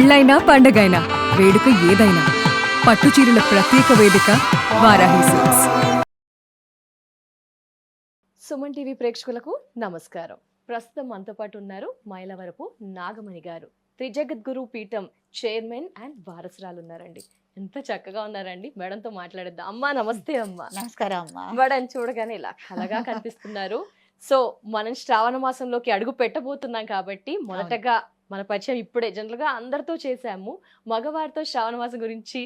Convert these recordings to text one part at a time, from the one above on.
పెళ్ళైనా పండగైనా వేడుక ఏదైనా పట్టు చీరల ప్రత్యేక వేదిక వారాహి సిల్క్స్. సుమన్ టీవీ ప్రేక్షకులకు నమస్కారం. ప్రస్తుతం మనతో పాటు ఉన్నారు మైలవరపు నాగమణి గారు, త్రిజగద్గురు పీఠం చైర్మన్ అండ్ వారసురాలు ఉన్నారండి. ఎంత చక్కగా ఉన్నారండి. మేడంతో మాట్లాడేద్దాం. అమ్మా నమస్తే. అమ్మా నమస్కారం అమ్మా. మేడం చూడగానే ఇలా కలగా కనిపిస్తున్నారు. సో మనం శ్రావణ మాసంలోకి అడుగు పెట్టబోతున్నాం కాబట్టి మొదటగా మన పరిచయం ఇప్పుడే జనరల్ గా అందరితో చేసాము. మగవారితో శ్రావణ మాసం గురించి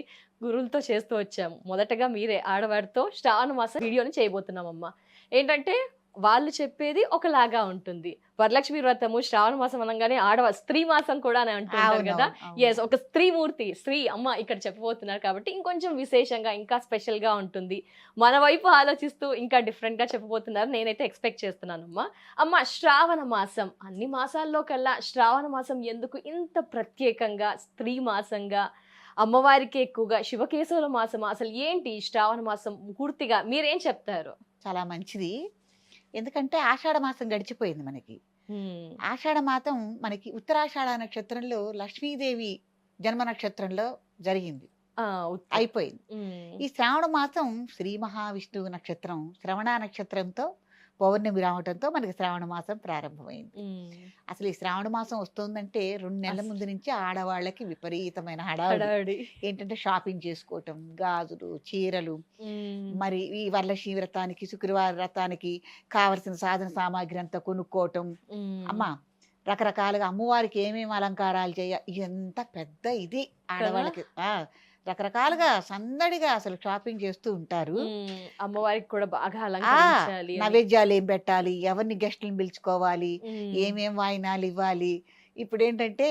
గురువులతో చేస్తూ వచ్చాము. మొదటగా మీరే ఆడవారితో శ్రావణ మాసం వీడియోని చేయబోతున్నాం. అమ్మా ఏంటంటే వాళ్ళు చెప్పేది ఒకలాగా ఉంటుంది. వరలక్ష్మి వ్రతము శ్రావణ మాసం అనగానే స్త్రీ మాసం కూడా అని అంటుంటారు కదా. ఎస్, ఒక స్త్రీమూర్తి స్త్రీ అమ్మ ఇక్కడ చెప్పబోతున్నారు కాబట్టి ఇంకొంచెం విశేషంగా ఇంకా స్పెషల్ గా ఉంటుంది. మన వైపు ఆలోచిస్తూ ఇంకా డిఫరెంట్ గా చెప్పబోతున్నారు. నేనైతే ఎక్స్పెక్ట్ చేస్తున్నాను. అమ్మ శ్రావణ మాసం అన్ని మాసాల్లో కల్లా శ్రావణ మాసం ఎందుకు ఇంత ప్రత్యేకంగా స్త్రీ మాసంగా, అమ్మవారికి ఎక్కువగా శివకేశవుల మాసం, అసలు ఏంటి శ్రావణ మాసం పూర్తిగా మీరేం చెప్తారు? చాలా మంచిది. ఎందుకంటే ఆషాఢ మాసం గడిచిపోయింది మనకి. ఆషాఢ మాసం మనకి ఉత్తరాషాఢ నక్షత్రంలో లక్ష్మీదేవి జన్మ నక్షత్రంలో జరిగింది, అయిపోయింది. ఈ శ్రావణ మాసం శ్రీ మహావిష్ణువు నక్షత్రం శ్రవణ నక్షత్రంతో పౌర్ణమి రావటంతో మనకి శ్రావణ మాసం ప్రారంభమైంది. అసలు ఈ శ్రావణ మాసం వస్తుందంటే 2 నెలల ముందు నుంచి ఆడవాళ్ళకి విపరీతమైన హడావిడి. ఏంటంటే షాపింగ్ చేసుకోవటం, గాజులు, చీరలు, మరి ఈ వరలక్ష్మి వ్రతానికి, శుక్రవార వ్రతానికి కావలసిన సాధన సామాగ్రి అంతా కొనుక్కోవటం. అమ్మా రకరకాలుగా అమ్మవారికి ఏమేమి అలంకారాలు ఎంత పెద్ద ఇది ఆడవాళ్ళకి. రకరకాలుగా సందడిగా అసలు షాపింగ్ చేస్తూ ఉంటారు. అమ్మవారికి కూడా బాగా అలంకరించాలి, నైవేద్యాలు ఏం పెట్టాలి, ఎవరిని గెస్టులను పిలుచుకోవాలి, ఏమేం వాయినాలు ఇవ్వాలి. ఇప్పుడు ఏంటంటే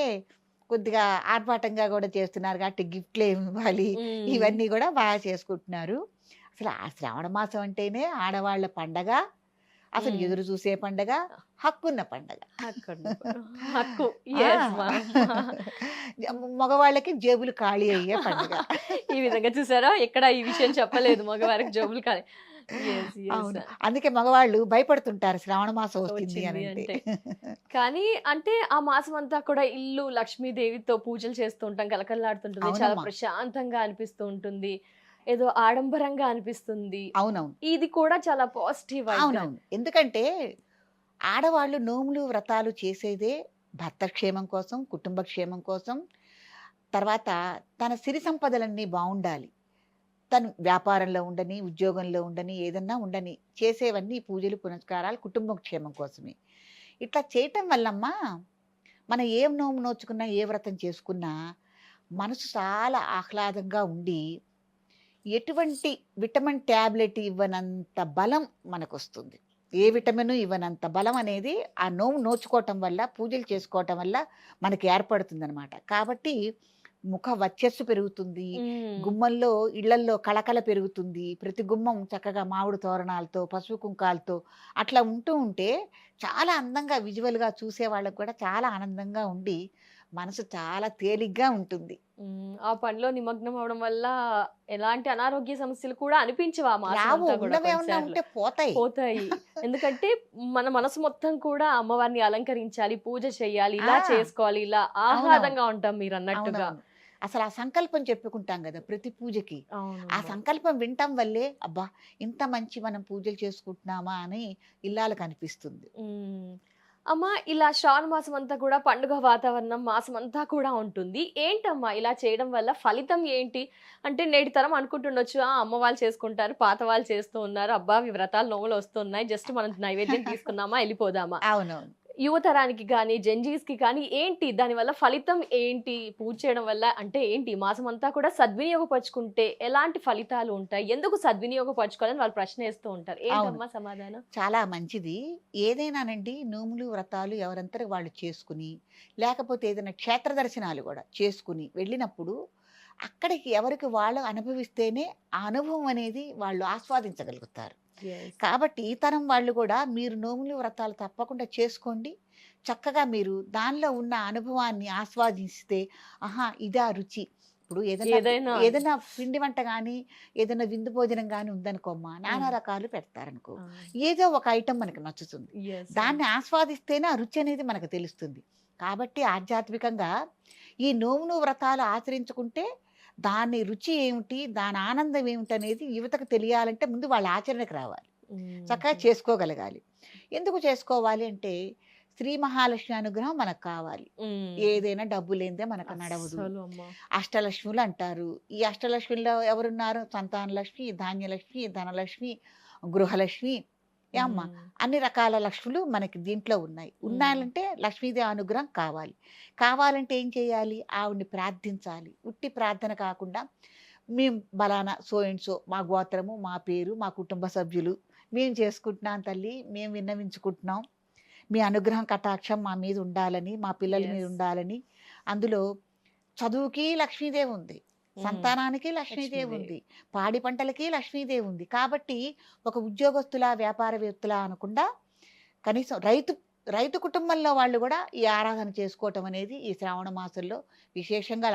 కొద్దిగా ఆర్భాటంగా కూడా చేస్తున్నారు కాబట్టి గిఫ్ట్లు ఏమి ఇవ్వాలి, ఇవన్నీ కూడా బాగా చేసుకుంటున్నారు. అసలు ఆ శ్రావణ మాసం అంటేనే ఆడవాళ్ళ పండగ, అసలు ఎదురు చూసే పండగ, హక్కున్న పండగ. మగవాళ్ళకి జేబులు ఖాళీ అయ్యే పండగ. ఈ విధంగా చూసారా, ఎక్కడ ఈ విషయం చెప్పలేదు, మగవారికి జేబులు ఖాళీ. అందుకే మగవాళ్ళు భయపడుతుంటారు శ్రావణ మాసం వస్తుంది అని అంటే. కానీ అంటే ఆ మాసం అంతా కూడా ఇల్లు లక్ష్మీదేవితో పూజలు చేస్తూ ఉంటాం, కలకల్లాడుతుంటుంది, చాలా ప్రశాంతంగా అనిపిస్తూ ఉంటుంది, ఏదో ఆడంబరంగా అనిపిస్తుంది. అవునవును, ఇది కూడా చాలా పాజిటివ్. అవునవును, ఎందుకంటే ఆడవాళ్ళు నోములు వ్రతాలు చేసేదే భర్త క్షేమం కోసం, కుటుంబ క్షేమం కోసం, తర్వాత తన సిరి సంపదలన్నీ బాగుండాలి, తను వ్యాపారంలో ఉండని, ఉద్యోగంలో ఉండని, ఏదన్నా ఉండని, చేసేవన్నీ పూజలు పునస్కారాలు కుటుంబం క్షేమం కోసమే. ఇట్లా చేయటం వల్లమ్మా మనం ఏం నోము నోచుకున్నా, ఏ వ్రతం చేసుకున్నా మనసు చాలా ఆహ్లాదంగా ఉండి ఎటువంటి విటమిన్ ట్యాబ్లెట్ ఇవ్వనంత బలం మనకు వస్తుంది. ఏ విటమిన్ ఇవ్వనంత బలం అనేది ఆ నోము నోచుకోవటం వల్ల, పూజలు చేసుకోవటం వల్ల మనకి ఏర్పడుతుంది అనమాట. కాబట్టి ముఖ వచ్చస్సు పెరుగుతుంది, గుమ్మల్లో ఇళ్లల్లో కళకళ పెరుగుతుంది, ప్రతి గుమ్మం చక్కగా మామిడి తోరణాలతో, పసుపు కుంకాలతో అట్లా ఉంటూ ఉంటే చాలా అందంగా విజువల్గా చూసే వాళ్ళకు కూడా చాలా ఆనందంగా ఉండి మనసు చాలా తేలిగ్గా ఉంటుంది. ఆ పనిలో నిమగ్నం అవడం వల్ల ఎలాంటి అనారోగ్య సమస్యలు కూడా అనిపించవు. పోతాయి. ఎందుకంటే మన మనసు మొత్తం కూడా అమ్మవారిని అలంకరించాలి, పూజ చేయాలి, ఇలా చేసుకోవాలి, ఇలా ఆహ్లాదంగా ఉంటాం మీరు అన్నట్టుగా. అసలు ఆ సంకల్పం చెప్పుకుంటాం కదా ప్రతి పూజకి, ఆ సంకల్పం వింటాం వల్లే అబ్బా ఇంత మంచి మనం పూజలు చేసుకుంటున్నామా అని ఇల్లాలకు అనిపిస్తుంది. అమ్మా ఇలా శ్రావణ మాసం అంతా కూడా పండుగ వాతావరణం మాసం అంతా కూడా ఉంటుంది. ఏంటమ్మా ఇలా చేయడం వల్ల ఫలితం ఏంటి అంటే, నేటి తరం అనుకుంటుండొచ్చు అమ్మ వాళ్ళు చేసుకుంటారు, పాత వాళ్ళు చేస్తూ ఉన్నారు, అబ్బా ఈ వ్రతాలు నోములు వస్తున్నాయి, జస్ట్ మనం నైవేద్యం తీసుకున్నామా వెళ్ళిపోదామా. అవునవును, యువతరానికి కానీ జెన్జీస్ కి కానీ ఏంటి దానివల్ల ఫలితం ఏంటి, పూజ చేయడం వల్ల అంటే ఏంటి, మాసం అంతా కూడా సద్వినియోగపరుచుకుంటే ఎలాంటి ఫలితాలు ఉంటాయి, ఎందుకు సద్వినియోగపరచుకోవాలని వాళ్ళు ప్రశ్న వేస్తూ ఉంటారు. ఏంటమ్మా సమాధానం? చాలా మంచిది. ఏదైనానండి నోములు వ్రతాలు ఎవరంతటి వాళ్ళు చేసుకుని, లేకపోతే ఏదైనా క్షేత్ర దర్శనాలు కూడా చేసుకుని వెళ్ళినప్పుడు అక్కడికి ఎవరికి వాళ్ళు అనుభవిస్తేనే ఆ అనుభవం అనేది వాళ్ళు ఆస్వాదించగలుగుతారు. కాబట్టి ఈ తరం వాళ్ళు కూడా మీరు నోములు వ్రతాలు తప్పకుండా చేసుకోండి, చక్కగా మీరు దానిలో ఉన్న అనుభవాన్ని ఆస్వాదిస్తే ఆహా ఇదా రుచి. ఇప్పుడు ఏదైనా పిండి వంట కానీ ఏదైనా విందు భోజనం కానీ ఉందనుకోమ్మా, నానా రకాలు పెడతారనుకో, ఏదో ఒక ఐటెం మనకు నచ్చుతుంది, దాన్ని ఆస్వాదిస్తేనే ఆ రుచి అనేది మనకు తెలుస్తుంది. కాబట్టి ఆధ్యాత్మికంగా ఈ నోములు వ్రతాలు ఆచరించుకుంటే దాని రుచి ఏమిటి, దాని ఆనందం ఏమిటి అనేది యువతకు తెలియాలంటే ముందు వాళ్ళ ఆచరణకు రావాలి, చక్కగా చేసుకోగలగాలి. ఎందుకు చేసుకోవాలి అంటే శ్రీ మహాలక్ష్మి అనుగ్రహం మనకు కావాలి. ఏదైనా డబ్బు లేనిదే మనకు నడవదు. అష్టలక్ష్ములు అంటారు. ఈ అష్టలక్ష్మిలో ఎవరున్నారు? సంతానలక్ష్మి, ధాన్యలక్ష్మి, ధనలక్ష్మి, గృహలక్ష్మి, అమ్మ అన్ని రకాల లక్ష్ములు మనకి దీంట్లో ఉన్నాయి. ఉన్నాయంటే లక్ష్మీదేవి అనుగ్రహం కావాలి. కావాలంటే ఏం చేయాలి? ఆవిడ్ని ప్రార్థించాలి. ఉట్టి ప్రార్థన కాకుండా మేము బలానా సో అండ్ సో, మా గోత్రము, మా పేరు, మా కుటుంబ సభ్యులు మేము చేసుకుంటున్నాం తల్లి, మేము విన్నవించుకుంటున్నాం, మీ అనుగ్రహం కటాక్షం మా మీద ఉండాలని, మా పిల్లల మీద ఉండాలని. అందులో చదువుకి లక్ష్మీదేవి ఉంది, సంతానానికి లక్ష్మీదేవి ఉంది, పాడి పంటలకి లక్ష్మీదేవి ఉంది. కాబట్టి ఒక ఉద్యోగస్తుల, వ్యాపారవేత్తల అనకుండా కనీసం రైతు కుటుంబంలో వాళ్ళు కూడా ఈ ఆరాధన చేసుకోవటం అనేది ఈ శ్రావణ మాసంలో విశేషంగా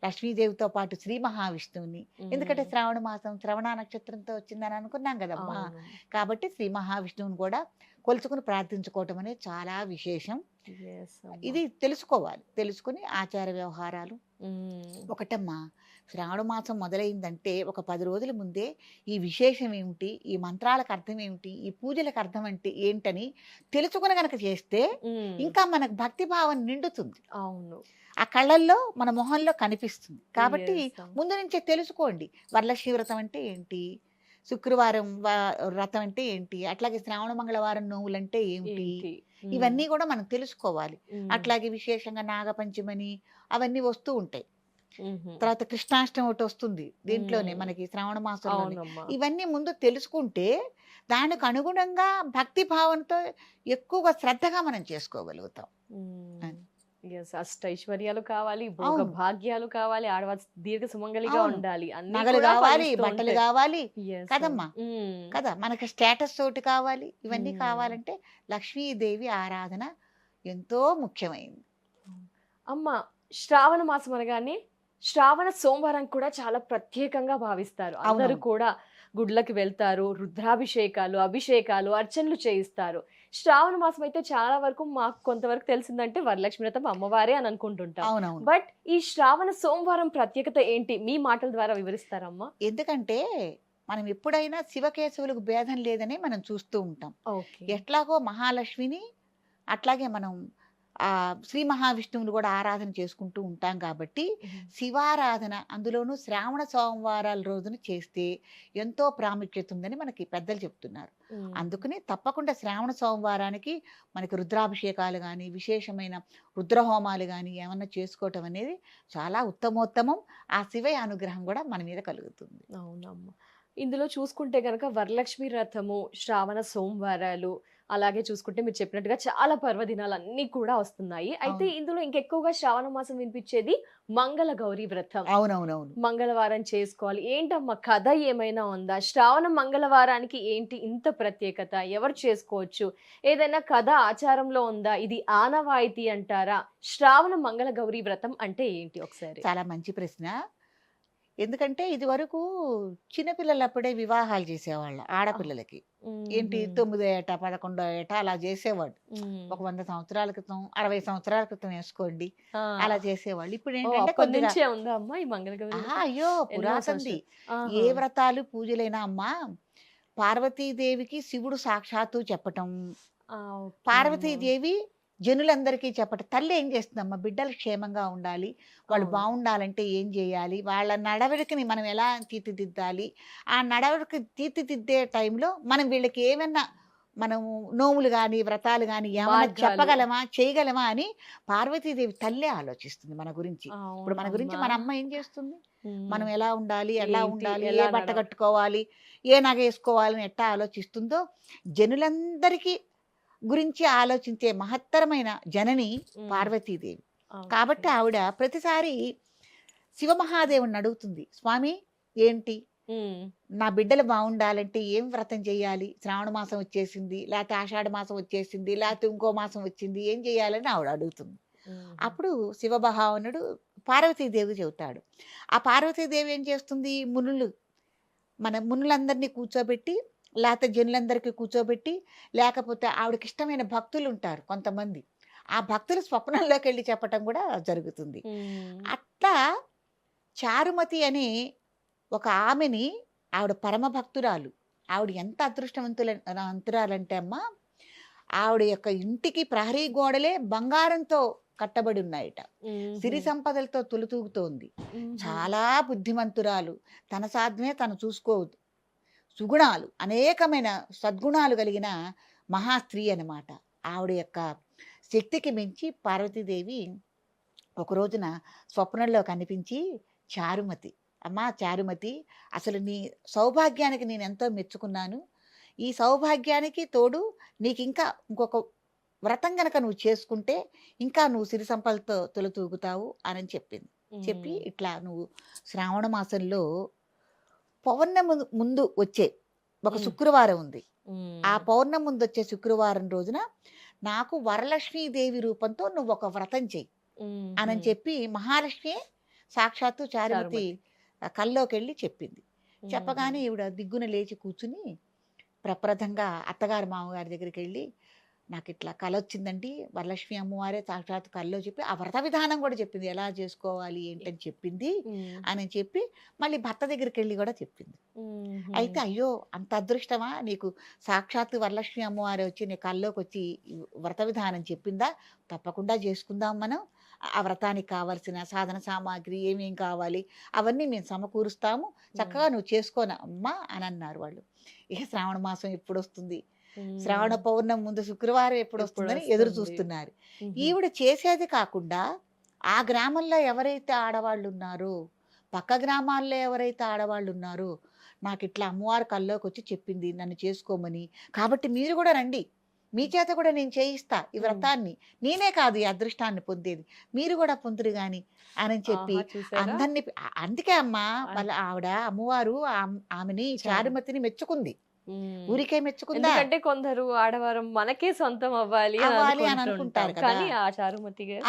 లక్ష్మీదేవితో పాటు శ్రీ మహావిష్ణువుని, ఎందుకంటే శ్రావణ మాసం శ్రవణ నక్షత్రంతో వచ్చిందని అనుకున్నాం కదమ్మా. కాబట్టి శ్రీ మహావిష్ణువుని కూడా కొలుచుకుని ప్రార్థించుకోవటం అనేది చాలా విశేషం. ఇది తెలుసుకోవాలి. తెలుసుకుని ఆచార వ్యవహారాలు ఒకటమ్మా, శ్రావణ మాసం మొదలైందంటే ఒక 10 రోజుల ముందే ఈ విశేషం ఏమిటి, ఈ మంత్రాలకు అర్థం ఏమిటి, ఈ పూజలకు అర్థం అంటే ఏంటని తెలుసుకుని గనక చేస్తే ఇంకా మనకు భక్తి భావం నిండుతుంది. అవును, ఆ కళ్ళల్లో మన మొహంలో కనిపిస్తుంది. కాబట్టి ముందు నుంచే తెలుసుకోండి. వరలక్ష్మి వ్రతం అంటే ఏంటి, శుక్రవారం వ్రతం అంటే ఏంటి, అట్లాగే శ్రావణ మంగళవారం నోములు అంటే ఏమిటి, ఇవన్నీ కూడా మనం తెలుసుకోవాలి. అట్లాగే విశేషంగా నాగపంచమని అవన్నీ వస్తూ ఉంటాయి. తర్వాత కృష్ణాష్టమి ఒకటి వస్తుంది దీంట్లోనే మనకి శ్రావణ మాసంలో. ఇవన్నీ ముందు తెలుసుకుంటే దానికి అనుగుణంగా భక్తి భావంతో ఎక్కువగా శ్రద్ధగా మనం చేసుకోగలుగుతాం. అష్టైశ్వర్యాలు కావాలి, భోగ భాగ్యాలు కావాలి, ఆడవాళ్ళు దీర్ఘ సుమంగళిగా ఉండాలి, నగలు కావాలి, బట్టలు కావాలి కదమ్మా, కదా మనకి స్టేటస్ తోటి కావాలి. ఇవన్నీ కావాలంటే లక్ష్మీదేవి ఆరాధన ఎంతో ముఖ్యమైనది. అమ్మ, శ్రావణ మాసం అనగానే శ్రావణ సోమవారం కూడా చాలా ప్రత్యేకంగా భావిస్తారు. అందరూ కూడా గుడ్లకి వెళ్తారు, రుద్రాభిషేకాలు, అభిషేకాలు, అర్చనలు చేయిస్తారు. శ్రావణ మాసం అయితే చాలా వరకు మాకు కొంతవరకు తెలిసిందంటే వరలక్ష్మి వ్రతం అమ్మవారే అని అనుకుంటుంటాం. బట్ ఈ శ్రావణ సోమవారం ప్రత్యేకత ఏంటి, మీ మాటల ద్వారా వివరిస్తారమ్మా? ఎందుకంటే మనం ఎప్పుడైనా శివకేశవులకు భేదం లేదని మనం చూస్తూ ఉంటాం. ఎట్లాగో మహాలక్ష్మిని అట్లాగే మనం ఆ శ్రీ మహావిష్ణువుని కూడా ఆరాధన చేసుకుంటూ ఉంటాం. కాబట్టి శివారాధన అందులోనూ శ్రావణ సోమవారాల రోజున చేస్తే ఎంతో ప్రాముఖ్యత ఉందని మనకి పెద్దలు చెప్తున్నారు. అందుకని తప్పకుండా శ్రావణ సోమవారానికి మనకి రుద్రాభిషేకాలు కానీ, విశేషమైన రుద్రహోమాలు కానీ ఏమన్నా చేసుకోవటం అనేది చాలా ఉత్తమోత్తమం. ఆ శివయ్య అనుగ్రహం కూడా మన మీద కలుగుతుంది. అవునమ్మా. ఇందులో చూసుకుంటే కనుక వరలక్ష్మి వ్రతము, శ్రావణ సోమవారాలు, అలాగే చూసుకుంటే మీరు చెప్పినట్టుగా చాలా పర్వదినాలు అన్ని కూడా వస్తున్నాయి. అయితే ఇందులో ఇంకెక్కువగా శ్రావణ మాసం వినిపించేది మంగళ గౌరీ వ్రతం. అవునవునవును, మంగళవారం చేసుకోవాలి. ఏంటమ్మా కథ ఏమైనా ఉందా? శ్రావణ మంగళవారానికి ఏంటి ఇంత ప్రత్యేకత? ఎవరు చేసుకోవచ్చు? ఏదైనా కథ ఆచారంలో ఉందా? ఇది ఆనవాయితీ అంటారా? శ్రావణ మంగళ గౌరీ వ్రతం అంటే ఏంటి ఒకసారి? చాలా మంచి ప్రశ్న. ఎందుకంటే ఇది వరకు చిన్నపిల్లలప్పుడే వివాహాలు చేసేవాళ్ళు ఆడపిల్లలకి. ఏంటి 9వ ఏట 11వ ఏట అలా చేసేవాడు. ఒక 100 సంవత్సరాల క్రితం, 60 సంవత్సరాల క్రితం వేసుకోండి, అలా చేసేవాళ్ళు. ఇప్పుడు ఏంటంటే కొద్దిగా అయ్యో పురాతంది. ఏ వ్రతాలు పూజలైనా అమ్మా, పార్వతీదేవికి శివుడు సాక్షాత్తు చెప్పటం, పార్వతీదేవి జనులందరికీ చెప్పటం. తల్లి ఏం చేస్తుందమ్మా, బిడ్డలు క్షేమంగా ఉండాలి, వాళ్ళు బాగుండాలంటే ఏం చేయాలి, వాళ్ళ నడవడికని మనం ఎలా తీర్చిదిద్దాలి, ఆ నడవడికి తీర్చిదిద్దే టైంలో మనం వీళ్ళకి ఏమన్నా మనము నోములు కానీ వ్రతాలు కానీ ఏమన్నా చెప్పగలమా, చేయగలమా అని పార్వతీదేవి తల్లే ఆలోచిస్తుంది మన గురించి. ఇప్పుడు మన గురించి మన అమ్మ ఏం చేస్తుంది, మనం ఎలా ఉండాలి, ఎలా ఉండాలి, ఏ బట్ట కట్టుకోవాలి, ఏ నగ వేసుకోవాలని ఎట్టా ఆలోచిస్తుందో జనులందరికీ గురించి ఆలోచించే మహత్తరమైన జనని పార్వతీదేవి. కాబట్టి ఆవిడ ప్రతిసారి శివమహాదేవుని అడుగుతుంది, స్వామి ఏంటి నా బిడ్డలు బాగుండాలంటే ఏం వ్రతం చేయాలి, శ్రావణ మాసం వచ్చేసింది, లేకపోతే ఆషాఢ మాసం వచ్చేసింది, లేకపోతే ఇంకో మాసం వచ్చింది, ఏం చేయాలని ఆవిడ అడుగుతుంది. అప్పుడు శివభగవానుడు పార్వతీదేవి చెబుతాడు. ఆ పార్వతీదేవి ఏం చేస్తుంది, మునులందరినీ కూర్చోబెట్టి, లేకపోతే జనులందరికీ కూర్చోబెట్టి, లేకపోతే ఆవిడకి ఇష్టమైన భక్తులు ఉంటారు కొంతమంది, ఆ భక్తులు స్వప్నంలోకి వెళ్ళి చెప్పటం కూడా జరుగుతుంది. ఉమ్, అట్లా చారుమతి అనే ఒక ఆమెని, ఆవిడ పరమ భక్తురాలు. ఆవిడ ఎంత అంతురాలంటే అమ్మా, ఆవిడ యొక్క ఇంటికి ప్రహరీ గోడలే బంగారంతో కట్టబడి ఉన్నాయట. సిరి సంపదలతో తొలుతూగుతోంది. చాలా బుద్ధిమంతురాలు. తన సాధ్యమే తను చూసుకోవద్దు. సుగుణాలు, అనేకమైన సద్గుణాలు కలిగిన మహాస్త్రీ అన్నమాట. ఆవిడ యొక్క శక్తికి మించి పార్వతీదేవి ఒక రోజున స్వప్నంలో కనిపించి, చారుమతి, అమ్మా చారుమతి, అసలు నీ సౌభాగ్యానికి నేను ఎంతో మెచ్చుకున్నాను. ఈ సౌభాగ్యానికి తోడు నీకు ఇంకా ఇంకొక వ్రతం గనక నువ్వు చేసుకుంటే ఇంకా నువ్వు సిరి సంపదలతో తొలతూగుతావు అని చెప్పింది. చెప్పి ఇట్లా నువ్వు శ్రావణ మాసంలో పౌర్ణమి ముందు వచ్చే ఒక శుక్రవారం ఉంది. ఆ పౌర్ణమి ముందు వచ్చే శుక్రవారం రోజున నాకు వరలక్ష్మీదేవి రూపంతో నువ్వు ఒక వ్రతం చెయ్యి అని చెప్పి మహాలక్ష్మి సాక్షాత్తు చారుమతి కల్లోకి వెళ్ళి చెప్పింది. చెప్పగానే ఈవిడ దిగ్గున లేచి కూర్చుని ప్రప్రథంగా అత్తగారు మామగారి దగ్గరికి వెళ్ళి, నాకు ఇట్లా కల వచ్చిందండి, వరలక్ష్మి అమ్మవారే సాక్షాత్ కల్లో చెప్పి ఆ వ్రత విధానం కూడా చెప్పింది, ఎలా చేసుకోవాలి ఏంటని చెప్పింది అని చెప్పి మళ్ళీ భర్త దగ్గరికి వెళ్ళి కూడా చెప్పింది. అయితే అయ్యో అంత అదృష్టమా నీకు, సాక్షాత్తు వరలక్ష్మి అమ్మవారే వచ్చి నీ కల్లోకి వచ్చి వ్రత విధానం చెప్పిందా, తప్పకుండా చేసుకుందాం మనం. ఆ వ్రతానికి కావాల్సిన సాధన సామాగ్రి ఏమేం కావాలి అవన్నీ మేము సమకూరుస్తాము, చక్కగా నువ్వు చేసుకోనా అమ్మా అని అన్నారు వాళ్ళు. ఇక శ్రావణ మాసం ఎప్పుడు వస్తుంది, శ్రావణ పౌర్ణమి ముందు శుక్రవారం ఎప్పుడు వస్తుందని ఎదురు చూస్తున్నారు. ఈవిడ చేసేది కాకుండా ఆ గ్రామంలో ఎవరైతే ఆడవాళ్ళు ఉన్నారో, పక్క గ్రామాల్లో ఎవరైతే ఆడవాళ్ళు ఉన్నారో, నాకు ఇట్లా అమ్మవారి కల్లోకి వచ్చి చెప్పింది నన్ను చేసుకోమని, కాబట్టి మీరు కూడా రండి, మీ చేత కూడా నేను చేయిస్తా ఈ వ్రతాన్ని, నేనే కాదు ఈ అదృష్టాన్ని పొందేది, మీరు కూడా పొందురు గాని అని చెప్పి అందరినీ. అందుకే అమ్మా వాళ్ళ ఆవిడ అమ్మవారు ఆమెని చారుమతిని మెచ్చుకుంది. ఊరికే మెచ్చుకుందా, ఎందుకంటే కొందరు ఆడవారం మనకే సొంతం అవ్వాలి అవ్వాలి అని అనుకుంటారు కదా. కానీ ఆ చారుమతి గారు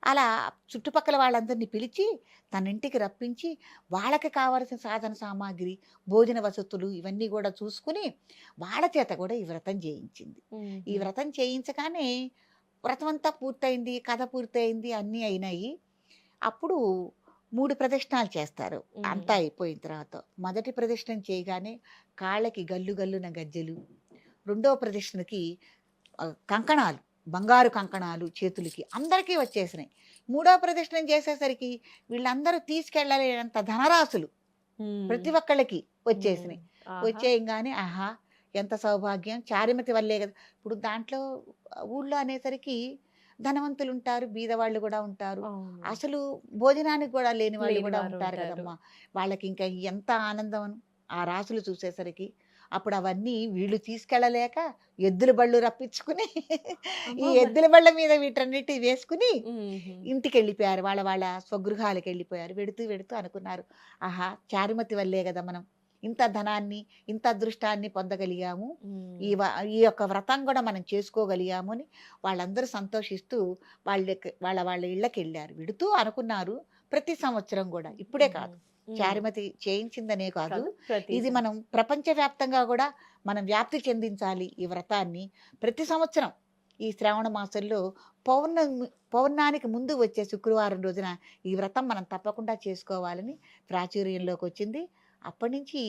అలా చుట్టుపక్కల వాళ్ళందరినీ పిలిచి తన ఇంటికి రప్పించి వాళ్ళకి కావలసిన సాధన సామాగ్రి, భోజన వసతులు ఇవన్నీ కూడా చూసుకుని వాళ్ళ చేత కూడా ఈ వ్రతం చేయించింది. ఈ వ్రతం చేయించగానే వ్రతం అంతా పూర్తయింది, కథ పూర్తయింది, అన్నీ అయినాయి. అప్పుడు 3 ప్రదక్షిణాలు చేస్తారు. అంతా అయిపోయిన తర్వాత మొదటి ప్రదక్షిణం చేయగానే కాళ్ళకి గల్లు గల్లున గజ్జెలు, రెండో ప్రదక్షిణకి కంకణాలు, బంగారు కంకణాలు చేతులకి అందరికీ వచ్చేసినాయి. మూడో ప్రదక్షిణం చేసేసరికి వీళ్ళందరూ తీసుకెళ్ళలేనంత ధనరాశులు ప్రతి ఒక్కళ్ళకి వచ్చేసినాయి. వచ్చేయంగానే ఆహా ఎంత సౌభాగ్యం, చారుమతి వల్లే కదా. ఇప్పుడు దాంట్లో ఊళ్ళో అనేసరికి ధనవంతులు ఉంటారు, బీదవాళ్ళు కూడా ఉంటారు, అసలు భోజనానికి కూడా లేని వాళ్ళు కూడా ఉంటారు కదమ్మా. వాళ్ళకి ఇంకా ఎంత ఆనందం ఆ రాసులు చూసేసరికి. అప్పుడు అవన్నీ వీళ్ళు తీసుకెళ్ళలేక ఎద్దుల బళ్ళు రప్పించుకుని ఈ ఎద్దుల బళ్ళ మీద వీటన్నిటి వేసుకుని ఇంటికి వెళ్ళిపోయారు, వాళ్ళ వాళ్ళ స్వగృహాలకు వెళ్ళిపోయారు. వెడుతూ వెడుతూ అనుకున్నారు, ఆహా చారుమతి వల్లే కదా మనం ఇంత ధనాన్ని ఇంత అదృష్టాన్ని పొందగలిగాము, ఈ యొక్క వ్రతం కూడా మనం చేసుకోగలిగాము అని వాళ్ళందరూ సంతోషిస్తూ వాళ్ళ ఇళ్ళకి వెళ్ళారు. విడుతూ అనుకున్నారు ప్రతి సంవత్సరం కూడా, ఇప్పుడే కాదు చారుమతి చేయించిందనే కాదు, ఇది మనం ప్రపంచవ్యాప్తంగా కూడా మనం వ్యాప్తి చెందించాలి ఈ వ్రతాన్ని. ప్రతి సంవత్సరం ఈ శ్రావణ మాసంలో పౌర్ణానికి ముందు వచ్చే శుక్రవారం రోజున ఈ వ్రతం మనం తప్పకుండా చేసుకోవాలని ప్రాచుర్యంలోకి వచ్చింది. అప్పటి నుంచి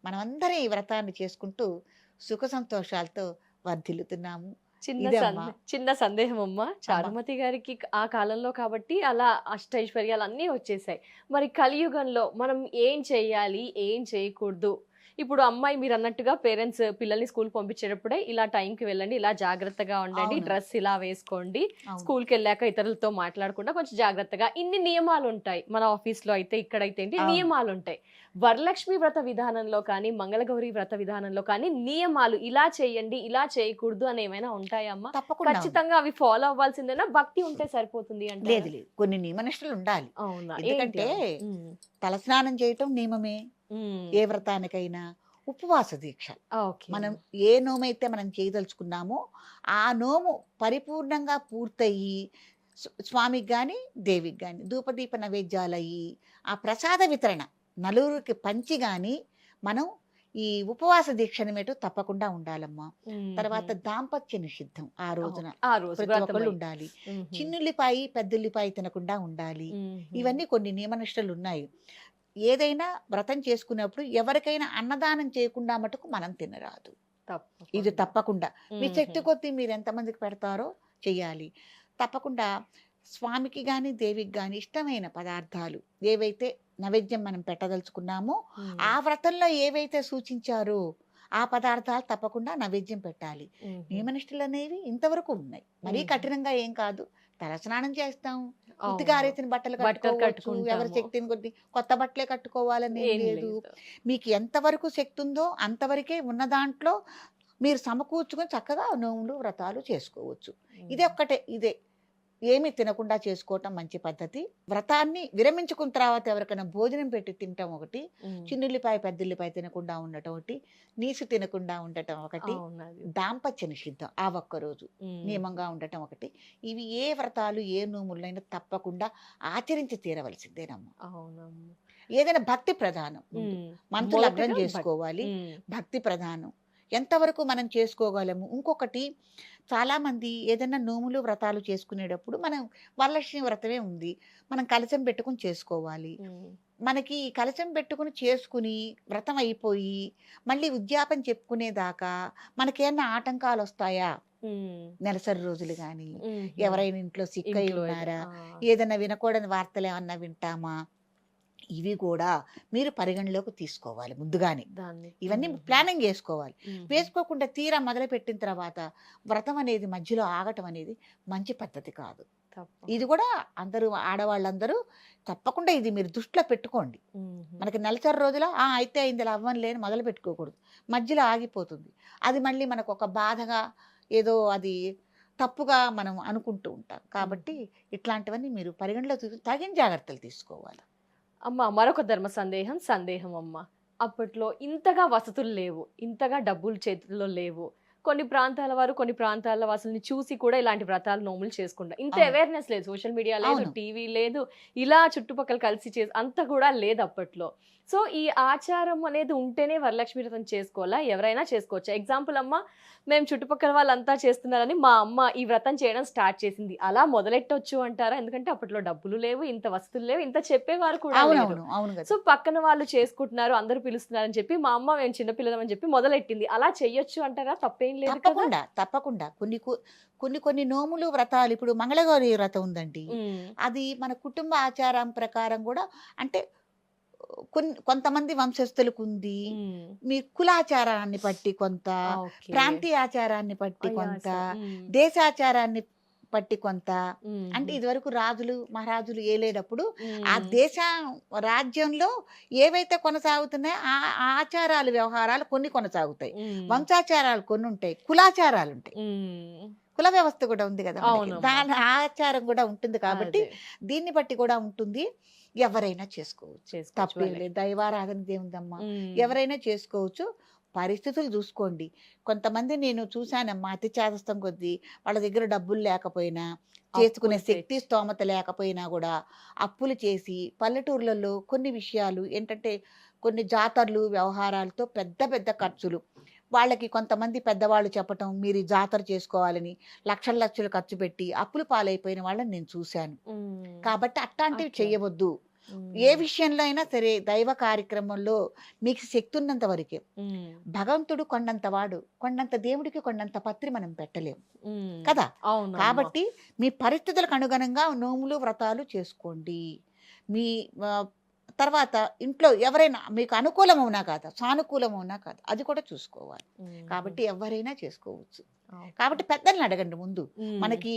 మనమందరం ఈ వ్రతాన్ని చేసుకుంటూ సుఖ సంతోషాలతో వర్ధిల్లుతున్నాము. చిన్న సందేహం అమ్మా, చారుమతి గారికి ఆ కాలంలో కాబట్టి అలా అష్టైశ్వర్యాలు అన్నీ వచ్చేసాయి. మరి కలియుగంలో మనం ఏం చెయ్యాలి, ఏం చేయకూడదు? ఇప్పుడు అమ్మాయి మీరు అన్నట్టుగా పేరెంట్స్ పిల్లల్ని స్కూల్ పంపించేటప్పుడే ఇలా టైంకి వెళ్ళండి, ఇలా జాగ్రత్తగా ఉండండి, డ్రెస్ ఇలా వేసుకోండి, స్కూల్కి వెళ్ళాక ఇతరులతో మాట్లాడకుండా కొంచెం జాగ్రత్తగా, ఇన్ని నియమాలు ఉంటాయి. మన ఆఫీస్లో అయితే ఇక్కడైతే ఏంటి నియమాలు ఉంటాయి. వరలక్ష్మి వ్రత విధానంలో కానీ మంగళగౌరి వ్రత విధానంలో కానీ నియమాలు ఇలా చేయండి, ఇలా చేయకూడదు అని ఏమైనా ఉంటాయమ్మా? ఖచ్చితంగా అవి ఫాలో అవ్వాల్సిందేనా, భక్తి ఉంటే సరిపోతుంది అంటే? లేదు లేదు, కొన్ని నియమనిష్టలు ఉండాలి. ఎందుకంటే తలస్నానం చేయటం నియమమే ఏ వ్రతానికైనా. ఉపవాస దీక్ష, మనం ఏ నోమైతే మనం చేయదలుచుకున్నామో ఆ నోము పరిపూర్ణంగా పూర్తయి స్వామికి కానీ దేవికి కానీ ధూపదీప నైవేద్యాలయ్యి ఆ ప్రసాద వితరణ నలుగురికి పంచి కానీ మనం ఈ ఉపవాస దీక్ష మేటు తప్పకుండా ఉండాలమ్మా. మ్మ్. తర్వాత దాంపత్య నిషిద్ధం ఆ రోజున ఆ రోజు ప్రతి వ్రతం ఒక్కళ్ళు అయి. ఉండాలి. మ్మ్. చిన్నుల్లిపాయి పెద్దుల్లిపాయి తినకుండా ఉండాలి. మ్మ్. ఇవన్నీ కొన్ని నియమనిష్టలు ఉన్నాయి. ఏదైనా వ్రతం చేసుకున్నప్పుడు ఎవరికైనా అన్నదానం చేయకుండా మటుకు మనం తినరాదు. ఇది తప్పకుండా. తప్పకుండా మీ మ్మ్. శక్తి కొద్దీ మీరు ఎంతమందికి పెడతారో చెయ్యాలి. తప్పకుండా స్వామికి కానీ దేవికి కానీ ఇష్టమైన పదార్థాలు ఏవైతే నైవేద్యం మనం పెట్టదలుచుకున్నామో మ్మ్. ఆ వ్రతంలో ఏవైతే సూచించారో ఆ పదార్థాలు తప్పకుండా నైవేద్యం పెట్టాలి. మ్మ్. నియమనిష్టలు అనేవి ఇంతవరకు ఉన్నాయి. మరీ మ్మ్. కఠినంగా ఏం కాదు. తలస్నానం చేస్తాం, అవును. ఉతిగా ఆరేసిన బట్టలు బట్టలు కట్టుకోవచ్చు, కట్టుకుంటాము. ఎవరి శక్తిని కొద్ది కొత్త బట్టలే కట్టుకోవాలని ఏం ఏం లేదు. లేదు. మీకు ఎంతవరకు శక్తి ఉందో అంతవరకే ఉన్న దాంట్లో మీరు సమకూర్చుకొని చక్కగా నోములు వ్రతాలు చేసుకోవచ్చు. ఇదే ఒక్కటే, ఇదే ఏమీ తినకుండా చేసుకోవటం మంచి పద్ధతి. వ్రతాన్ని విరమించుకున్న తర్వాత ఎవరికైనా భోజనం పెట్టి తినటం ఒకటి, మ్మ్. చిన్నుల్లిపాయ పెద్దుల్లిపాయ తినకుండా ఉండటం ఒకటి, నీసు తినకుండా ఉండటం ఒకటి, అవునది. దాంపత్య నిషిద్ధం ఆ ఒక్కరోజు మ్మ్. నియమంగా ఉండటం ఒకటి. ఇవి ఏ వ్రతాలు ఏ నోములైనా తప్పకుండా ఆచరించి తీరవలసిందేనమ్మా. అవునమ్మా. ఏదైనా భక్తి ప్రధానం. ముందు మ్మ్. మనసు మొదటగా లగ్నం చేసుకోవాలి. మ్మ్. భక్తి ప్రధానం. ఎంతవరకు మనం చేసుకోగలము. ఇంకొకటి, చాలామంది ఏదైనా నోములు వ్రతాలు చేసుకునేటప్పుడు మనం వరలక్ష్మి వ్రతమే ఉంది, మనం కలశం పెట్టుకుని చేసుకోవాలి. మ్మ్. మనకి ఈ కలశం పెట్టుకుని చేసుకుని వ్రతం అయిపోయి మళ్ళీ ఉద్యాపన చెప్పుకునేదాకా మనకేమన్నా ఆటంకాలు వస్తాయా? మ్మ్. నెలసరి రోజులు కానీ, మ్మ్. ఎవరైనా ఇంట్లో సిక్ అయి ఇంట్లో ఉన్నారా, ఆ. ఏదైనా వినకూడని వార్తలు ఏమన్నా వింటామా, ఇవి కూడా మీరు పరిగణలోకి తీసుకోవాలి ముందుగానే. దాన్ని ఇవన్నీ మ్మ్. ప్లానింగ్ చేసుకోవాలి. మ్మ్. వేసుకోకుండా తీరా మొదలు పెట్టిన తర్వాత వ్రతం అనేది మధ్యలో ఆగటం అనేది మంచి పద్ధతి కాదు. తప్పకుండా. ఇది కూడా అందరూ ఆడవాళ్ళందరూ తప్పకుండా ఇది మీరు దృష్టిలో పెట్టుకోండి. మ్మ్. మనకి నెలసరి రోజుల అయితే అయింది అవ్వని లేని మొదలు పెట్టుకోకూడదు. మధ్యలో ఆగిపోతుంది. అది మళ్ళీ మనకు ఒక బాధగా ఏదో అది తప్పుగా మనం అనుకుంటూ ఉంటాం. కాబట్టి ఇట్లాంటివన్నీ మీరు పరిగణలో తీసుకుని తగిన జాగ్రత్తలు తీసుకోవాలి. అమ్మ, మరొక ధర్మ సందేహం అమ్మ. అప్పట్లో ఇంతగా వసతులు లేవు, ఇంతగా డబ్బులు చేతుల్లో లేవు. కొన్ని ప్రాంతాల వారు కొన్ని ప్రాంతాల వాసుల్ని చూసి కూడా ఇలాంటి వ్రతాలు నోములు చేసుకుంటారు. ఇంత అవును. అవేర్నెస్ లేదు, సోషల్ మీడియా లేదు, అవును. టీవీ లేదు, ఇలా చుట్టుపక్కల కలిసి అంత కూడా లేదు అప్పట్లో. సో ఈ ఆచారం అనేది ఉంటేనే వరలక్ష్మి వ్రతం చేసుకోవాలా, ఎవరైనా చేసుకోవచ్చా? ఎగ్జాంపుల్ అమ్మ, మేము చుట్టుపక్కల వాళ్ళంతా చేస్తున్నారని మా అమ్మ ఈ వ్రతం చేయడం స్టార్ట్ చేసింది, అలా మొదలెట్టొచ్చు అంటారా? ఎందుకంటే అప్పట్లో డబ్బులు లేవు, ఇంత వస్తువులు లేవు, ఇంత చెప్పేవారు కూడా లేరు. అవునవును, అవును కదా. సో పక్కన వాళ్ళు చేసుకుంటున్నారు, అందరూ పిలుస్తున్నారని చెప్పి మా అమ్మ మేము చిన్నపిల్లలమని చెప్పి మొదలెట్టింది, అలా చెయ్యొచ్చు అంటారా? తప్పేం లేదు కదా? తప్పకుండా తప్పకుండా కొన్ని నోములు వ్రతాలు, ఇప్పుడు మంగళగౌరి వ్రతం ఉందండి. మ్మ్. అది మన కుటుంబ ఆచారం ప్రకారం కూడా, అంటే కొంతమంది వంశస్థులకు ఉంది, మ్మ్. మీ కులాచారాన్ని బట్టి కొంత, ఓకే. ప్రాంతీయ ఆచారాన్ని బట్టి అయ్యా, కొంత, మ్మ్. దేశాచారాన్ని బట్టి కొంత. మ్మ్. అంటే ఇదివరకు రాజులు మహారాజులు ఏలేటప్పుడు ఆ మ్మ్. దేశ రాజ్యంలో ఏవైతే కొనసాగుతున్నాయో ఆ ఆచారాలు వ్యవహారాలు కొన్ని కొనసాగుతాయి. మ్మ్. వంశాచారాలు కొన్ని ఉంటాయి, కులాచారాలు ఉంటాయి, మ్మ్. కుల వ్యవస్థ కూడా ఉంది కదా మనకి. అవునమ్మా. దాని ఆచారం కూడా ఉంటుంది కాబట్టి అదే. దీన్ని బట్టి కూడా ఉంటుంది. ఎవరైనా చేసుకోవచ్చు, చేసుకోవచ్చు తప్పేం వాళ్ళే. లేదు. దైవారాధన దేవుందమ్మా, మ్మ్. ఎవరైనా చేసుకోవచ్చు. పరిస్థితులు చూసుకోండి. కొంతమంది నేను చూశానమ్మా, అతి చాదస్తం కొద్దీ వాళ్ళ దగ్గర డబ్బులు లేకపోయినా, చేసుకునే అప్పులు శక్తి తెచ్చి. స్తోమత లేకపోయినా కూడా అప్పులు చేసి పల్లెటూర్లలో కొన్ని విషయాలు ఏంటంటే, కొన్ని జాతరలు వ్యవహారాలతో పెద్ద పెద్ద ఖర్చులు, వాళ్ళకి కొంతమంది పెద్దవాళ్ళు చెప్పటం మీరు ఈ జాతర చేసుకోవాలని లక్షల లక్షలు ఖర్చు పెట్టి అప్పులు పాలైపోయిన వాళ్ళని నేను చూశాను. మ్మ్. కాబట్టి అట్లాంటివి అట్లా. చెయ్యవద్దు. మ్మ్. ఏ విషయంలో అయినా సరే దైవ కార్యక్రమంలో మీకు శక్తి ఉన్నంత వరకే. మ్మ్. భగవంతుడు కొండంత వాడు, కొండంత దేవుడికి కొండంత పత్రి మనం పెట్టలేము మ్మ్. కదా. అవునమ్మా. కాబట్టి మీ పరిస్థితులకు అనుగుణంగా నోములు వ్రతాలు చేసుకోండి. మీ తర్వాత ఇంట్లో ఎవరైనా మీకు అనుకూలమవునా కాదా, సానుకూలమవునా కాదా, అది కూడా చూసుకోవాలి. మ్మ్. కాబట్టి ఎవరైనా చేసుకోవచ్చు. ఓకే. కాబట్టి పెద్దల్ని అడగండి ముందు, మ్మ్. మనకి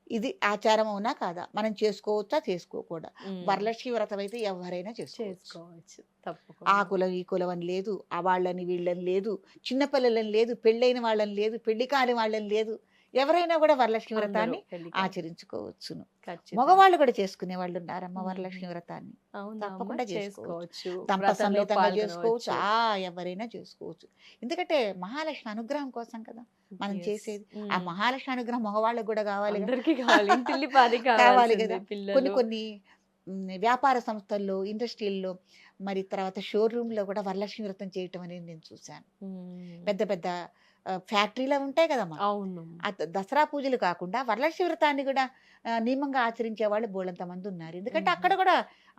ఇది ఆచారం అవునా కాదా, మనం చేసుకోవచ్చా చేసుకోకూడదా. మ్మ్. వరలక్ష్మి వ్రతం అయితే ఎవరైనా చేసుకోవచ్చు. చేసుకోవచ్చు తప్పకుండా. ఆ కులం ఈ కులం అని లేదు, ఆ వాళ్ళని వీళ్ళని లేదు, చిన్నపిల్లలని లేదు, పెళ్ళైన వాళ్ళని లేదు, పెళ్లి కాని వాళ్ళని లేదు, ఎవరైనా కూడా వరలక్ష్మి అందరూ వ్రతాన్ని పెళ్లికి ఆచరించుకోవచ్చును. ఖచ్చితంగా. మగవాళ్ళు కూడా చేసుకునే వాళ్ళు ఉన్నారమ్మ మ్మ్. వరలక్ష్మి వ్రతాన్ని. అవునా అమ్మ? తప్పకుండా చేసుకోవచ్చు, దంప వ్రతంలో సమేతంగా చేసుకోవచ్చు. పాల్గొనవచ్చు. ఎవరైనా చేసుకోవచ్చు. ఎందుకంటే మహాలక్ష్మి అనుగ్రహం కోసం కదా మనం Yes. చేసేది. మ్మ్. ఆ మహాలక్ష్మి అనుగ్రహం మగవాళ్ళకి కూడా కావాలి కదా. అందరికీ కావాలి, ఇంటిల్లి పాది కావాలి కావాల్సిందే, కదా. పిల్లలు. కొన్ని వ్యాపార సంస్థల్లో, ఇండస్ట్రీల్లో, మరి తర్వాత షోరూంలో కూడా వరలక్ష్మి వ్రతం చేయటం అనేది నేను చూశాను. పెద్ద పెద్ద ఫ్యాక్టరీలో ఉంటాయి కదమ్మా. అవును. దసరా పూజలు కాకుండా వరలక్ష్మి వ్రతాన్ని కూడా నియమంగా ఆచరించే వాళ్ళు బోళ్ళంత మంది ఉన్నారు. ఎందుకంటే అక్కడ కూడా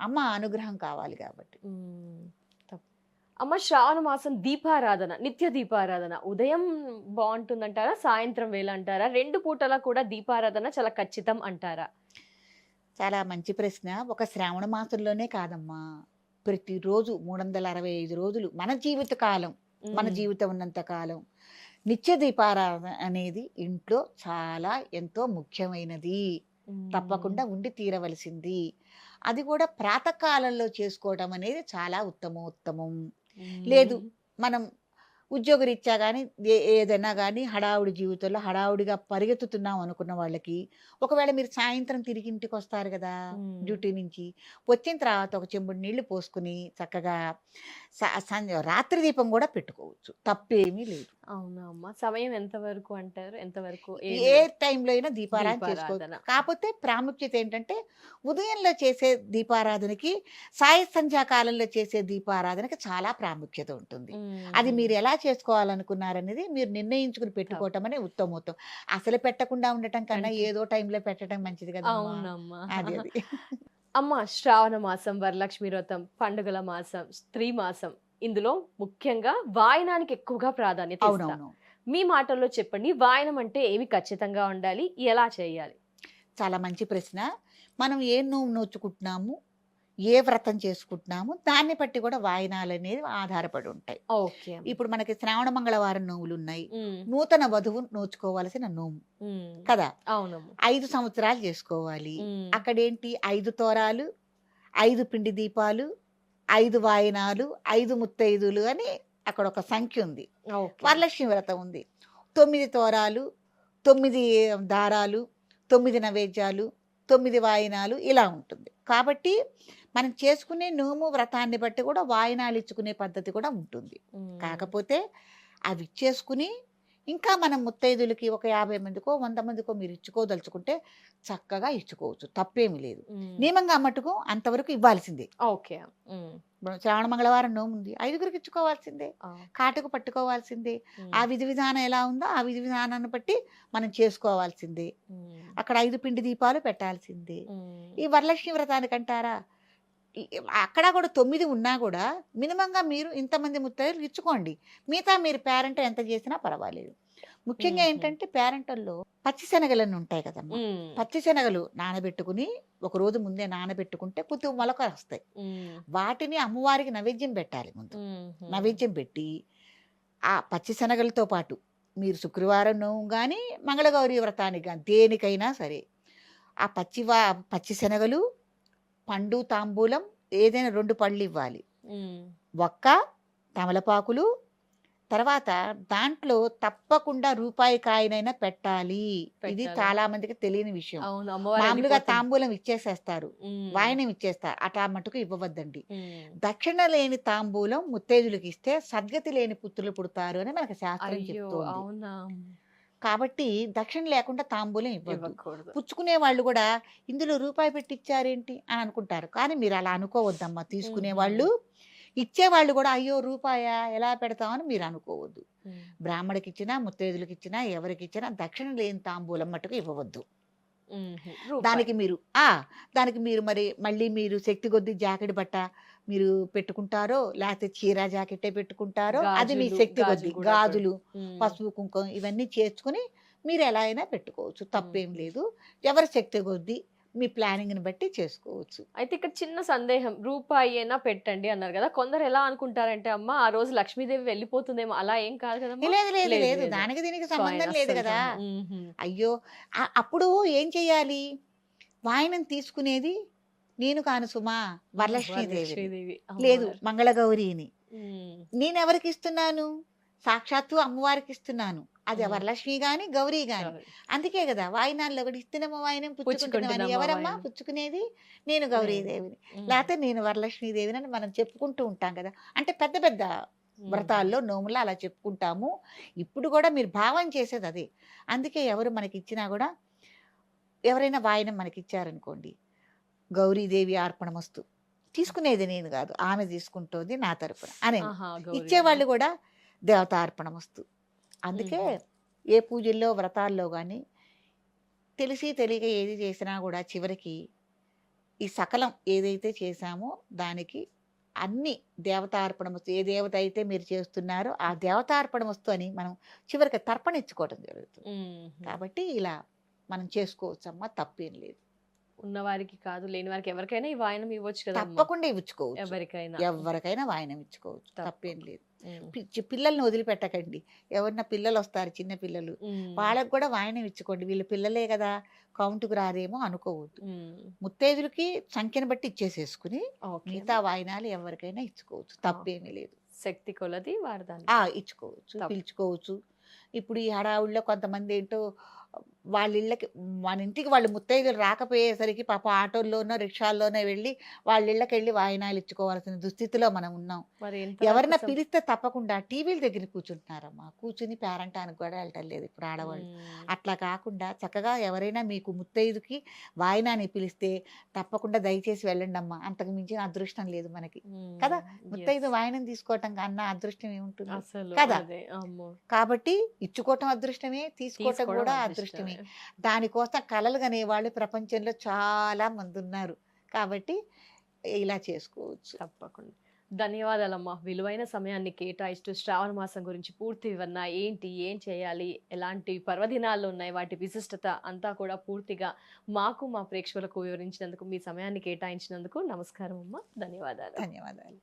అమ్మ అనుగ్రహం కావాలి కాబట్టి. అమ్మ, శ్రావణ మాసం దీపారాధన, నిత్య దీపారాధన ఉదయం బాగుంటుందంటారా, సాయంత్రం వేళ అంటారా, 2 పూటలా కూడా దీపారాధన చాలా ఖచ్చితం అంటారా? చాలా మంచి ప్రశ్న. ఒక శ్రావణ మాసంలోనే కాదమ్మా, ప్రతిరోజు 365 రోజులు మన జీవిత కాలం, మన జీవితం ఉన్నంత కాలం నిత్య దీపారాధన అనేది ఇంట్లో చాలా ఎంతో ముఖ్యమైనది. తప్పకుండా ఉండి తీరవలసింది. అది కూడా ప్రాతకాలంలో చేసుకోవడం అనేది చాలా ఉత్తమోత్తమం. లేదు, మనం ఉద్యోగరీత్యా కానీ ఏదైనా కానీ హడావుడి జీవితంలో హడావుడిగా పరిగెత్తుతున్నాం అనుకున్న వాళ్ళకి, ఒకవేళ మీరు సాయంత్రం తిరిగి ఇంటికి వస్తారు కదా డ్యూటీ నుంచి, వచ్చిన తర్వాత ఒక చెంబుడు నీళ్లు పోసుకుని చక్కగా రాత్రి దీపం కూడా పెట్టుకోవచ్చు, తప్పేమీ లేదు. అవునా అమ్మ, సమయం ఎంతవరకు అంటారు? ఎంతవరకు ఏ టైంలో అయినా దీపారాధన చేసుకోవచ్చు. కాకపోతే ప్రాముఖ్యత ఏంటంటే ఉదయంలో చేసే దీపారాధనకి సాయ సంధ్యాకాలంలో చేసే దీపారాధనకి చాలా ప్రాముఖ్యత ఉంటుంది. అది మీరు ఎలా చేసుకోవాలనుకున్నారనేది మీరు నిర్ణయించుకుని పెట్టుకోవటం అనేది ఉత్తమోత్తం. అసలు పెట్టకుండా ఉండటం కన్నా ఏదో టైంలో పెట్టడం మంచిది కదా. అవునమ్మా. అది అది అమ్మ, శ్రావణ మాసం, వరలక్ష్మి వ్రతం, పండుగల మాసం, స్త్రీ మాసం, ఇందులో ముఖ్యంగా వాయనానికి ఎక్కువగా ప్రాధాన్యత ఇస్తారు. అవునవును. మీ మాటల్లో చెప్పండి, వాయనం అంటే ఏమి ఖచ్చితంగా ఉండాలి, ఎలా చేయాలి? చాలా మంచి ప్రశ్న. మనం ఏ నోము నోచుకుంటున్నాము, ఏ వ్రతం చేసుకుంటున్నాము, దాన్ని బట్టి కూడా వాయనాలు అనేది ఆధారపడి ఉంటాయి. ఓకే. ఇప్పుడు మనకి శ్రావణ మంగళవారం నోములు ఉన్నాయి. నూతన వధువు నోచుకోవాల్సిన నోము కదా. అవును. 5 సంవత్సరాలు చేసుకోవాలి. అక్కడేంటి 5 తోరాలు, 5 పిండి దీపాలు, 5 వాయనాలు, 5 ముత్తైదులు అని అక్కడ ఒక సంఖ్య ఉంది. వరలక్ష్మి వ్రతం ఉంది. 9 తోరాలు, 9 దారాలు, 9 నైవేద్యాలు, 9 వాయనాలు ఇలా ఉంటుంది. కాబట్టి మనం చేసుకునే నోము వ్రతాన్ని బట్టి కూడా వాయనాలు ఇచ్చుకునే పద్ధతి కూడా ఉంటుంది. కాకపోతే అవి ఇచ్చేసుకుని ఇంకా మనం ముత్తైదులకి ఒక 50 మందికో 100 మందికో మీరు ఇచ్చుకోదలుచుకుంటే చక్కగా ఇచ్చుకోవచ్చు, తప్పేమీ లేదు. నియమంగా మటుకు అంతవరకు ఇవ్వాల్సిందే. ఓకే. శ్రావణ మంగళవారం నోము ఉంది, 5గురికి ఇచ్చుకోవాల్సిందే, కాటుకు పట్టుకోవాల్సిందే. ఆ విధి విధానం ఎలా ఉందో ఆ విధి విధానాన్ని బట్టి మనం చేసుకోవాల్సిందే. అక్కడ 5 పిండి దీపాలు పెట్టాల్సిందే. ఈ వరలక్ష్మి వ్రతానికి అంటారా, అక్కడ కూడా 9 ఉన్నా కూడా మినిమంగా మీరు ఇంతమంది ముత్తైదులు ఇచ్చుకోండి. మిగతా మీరు పేరెంట్ ఎంత చేసినా పర్వాలేదు. ముఖ్యంగా ఏంటంటే పేరెంటల్లో పచ్చిశనగలన్నీ ఉంటాయి కదమ్మా. పచ్చిశనగలు నానబెట్టుకుని ఒక రోజు ముందే నానబెట్టుకుంటే కొద్దిగా మొలక వస్తాయి. వాటిని అమ్మవారికి నైవేద్యం పెట్టాలి. ముందు నైవేద్యం పెట్టి ఆ పచ్చిశనగలతో పాటు మీరు శుక్రవారం నోము కానీ మంగళగౌరి వ్రతానికి కానీ దేనికైనా సరే ఆ పచ్చిశనగలు, పండు, తాంబూలం ఏదైనా 2 పళ్ళు ఇవ్వాలి. ఒక్క తమలపాకులు, తర్వాత దాంట్లో తప్పకుండా రూపాయి కాయనైనా పెట్టాలి. ఇది చాలా మందికి తెలియని విషయం. మామూలుగా తాంబూలం ఇచ్చేసేస్తారు, వాయనం ఇచ్చేస్తారు, అట్లా మటుకు ఇవ్వవద్దండి. దక్షిణ లేని తాంబూలం ముత్తైదులకు ఇస్తే సద్గతి లేని పుత్రులు పుడతారు అని మనకు శాస్త్రం చెప్తోంది. కాబట్టి దక్షిణ లేకుండా తాంబూలం ఇవ్వకూడదు. పుచ్చుకునే వాళ్ళు కూడా ఇందులో రూపాయి పెట్టి ఇచ్చారేంటి అని అనుకుంటారు. కానీ మీరు అలా అనుకోవద్దమ్మా. తీసుకునే వాళ్ళు, ఇచ్చేవాళ్ళు కూడా అయ్యో రూపాయా ఎలా పెడతామని మీరు అనుకోవద్దు. బ్రాహ్మడికి ఇచ్చినా, ముత్తైదులకి ఇచ్చినా, ఎవరికి ఇచ్చినా దక్షిణ లేని తాంబూలం మట్టుకు ఇవ్వవద్దు. దానికి మీరు మరి మళ్ళీ మీరు శక్తి కొద్ది జాకెట్ బట్ట మీరు పెట్టుకుంటారో, లేకపోతే చీర జాకెట్టే పెట్టుకుంటారో, అది మీ శక్తి కొద్ది. గాజులు, పసుపు, కుంకుమ ఇవన్నీ చేర్చుకుని మీరు ఎలా అయినా పెట్టుకోవచ్చు, తప్పేం లేదు. ఎవరి శక్తి కొద్ది మీ ప్లానింగ్ని బట్టి చేసుకోవచ్చు. అయితే ఇక్కడ చిన్న సందేహం, రూపాయి అయినా పెట్టండి అన్నారు కదా, కొందరు ఎలా అనుకుంటారంటే అమ్మ ఆ రోజు లక్ష్మీదేవి వెళ్ళిపోతుందేమో, అలా ఏం కాదు కదా. లేదు, దానికి దీనికి సంబంధం లేదు కదా. అయ్యో, అప్పుడు ఏం చెయ్యాలి, వాయనం తీసుకునేది నేను కాను సుమా, వరలక్ష్మీదేవి, లేదు మంగళగౌరిని. నేను ఎవరికి ఇస్తున్నాను, సాక్షాత్తు అమ్మవారికి ఇస్తున్నాను. అది వరలక్ష్మి గాని గౌరీ గాని. అందుకే కదా వాయినాల్లో కూడా ఇస్తున్నామో వాయినం పుచ్చుకుంటున్నామని. ఎవరమ్మా పుచ్చుకునేది? నేను గౌరీదేవిని, లేకపోతే నేను వరలక్ష్మీదేవిని అని మనం చెప్పుకుంటూ ఉంటాం కదా. అంటే పెద్ద పెద్ద వ్రతాల్లో నోములు అలా చెప్పుకుంటాము. ఇప్పుడు కూడా మీరు భావం చేసేది అదే. అందుకే ఎవరు మనకి ఇచ్చినా కూడా, ఎవరైనా వాయినం మనకి ఇచ్చారనుకోండి, గౌరీదేవి అర్పణమస్తు, తీసుకునేది నేను కాదు, ఆమె తీసుకుంటోంది నా తరపున అని. ఆహా, గౌరీ ఇచ్చేవాళ్ళు కూడా దేవతార్పణమస్తు. అందుకే మ్మ్. ఏ పూజల్లో వ్రతాల్లో కానీ తెలిసి తెలియక ఏది చేసినా కూడా చివరికి ఈ సకలం ఏదైతే చేశామో దానికి అన్ని దేవతార్పణమస్తు, ఏ దేవత అయితే మీరు చేస్తున్నారో ఆ దేవతార్పణమస్తు అని మనం చివరికి తర్పణ ఇచ్చుకోవడం జరుగుతుంది. మ్మ్. కాబట్టి ఇలా మనం చేసుకోవచ్చమ్మా, తప్పేం లేదు. ఉన్నవారికి కాదు, లేని వారికి ఎవరికైనా ఈ వాయనం ఇవ్వచ్చు కదా తప్పకుండా ఇచ్చుకోవచ్చు, ఎవరికైనా. ఎవరికైనా వాయనం ఇచ్చుకోవచ్చు, తప్పకుండా. తప్పేం లేదు. మ్మ్. పిల్లల్ని వదిలిపెట్టకండి. ఎవరన్నా పిల్లలు వస్తారు, చిన్న పిల్లలు, మ్మ్. వాళ్ళకు కూడా వాయనం ఇచ్చుకోండి. వీళ్ళు పిల్లలే కదా, కౌంటుకు రారేమో అనుకోవద్దు. మ్మ్. ముత్తైదులకి సంఖ్యను బట్టి ఇచ్చేసేసుకుని ఓకే. మిగతా వాయినాలు ఎవరికైనా ఇచ్చుకోవచ్చు, తప్పేమీ లేదు. శక్తి కొలది వాడదాన్ని. ఇచ్చుకోవచ్చు, తప్ప. పిలుచుకోవచ్చు. ఇప్పుడు ఈ హడావుల్లో కొంతమంది ఏంటో వాళ్ళ ఇళ్ళకి, మన ఇంటికి వాళ్ళు ముత్తైదులు రాకపోయేసరికి పాప ఆటోల్లోనో రిక్షాల్లోనో వెళ్ళి వాళ్ళ ఇళ్ళకి వెళ్ళి వాయినాలు ఇచ్చుకోవాల్సిన దుస్థితిలో మనం ఉన్నాం. మరి ఎంత ఎవరన్నా వరకు పిలిస్తే తప్పకుండా టీవీల దగ్గర కూర్చుంటున్నారమ్మా, కూర్చుని పేరంటానికి కూడా వెళ్ళటం లేదు ఇప్పుడు ఆడవాళ్ళు. మ్మ్. అట్లా కాకుండా చక్కగా ఎవరైనా మీకు ముత్తైదుకి వాయినాన్ని పిలిస్తే తప్పకుండా దయచేసి వెళ్ళండి అమ్మా, అంతకు మించిన అదృష్టం లేదు మనకి మ్మ్. కదా. ముత్తైదు Yes. వాయినం తీసుకోవటం కన్నా అదృష్టం ఏముంటుంది అసలు కదా. అదే, అమ్మో. కాబట్టి ఇచ్చుకోవటం అదృష్టమే, తీసుకోవటం తీసుకోవడం కూడా అదృష్టమే. అదృష్టమే. దానికోసం కలలు కనేవాళ్ళు ప్రపంచంలో చాలా మంది ఉన్నారు. కాబట్టి ఇలా చేసుకోవచ్చు. తప్పకుండా. ధన్యవాదాలమ్మా, విలువైన సమయాన్ని కేటాయిస్తూ శ్రావణ మాసం గురించి పూర్తి వివరణ, ఏంటి, ఏం చేయాలి, ఎలాంటి పర్వదినాలు ఉన్నాయి, వాటి విశిష్టత అంతా కూడా పూర్తిగా మాకు, మా ప్రేక్షకులకు వివరించినందుకు, మీ సమయాన్ని కేటాయించినందుకు నమస్కారం అమ్మా, ధన్యవాదాలు. ధన్యవాదాలు.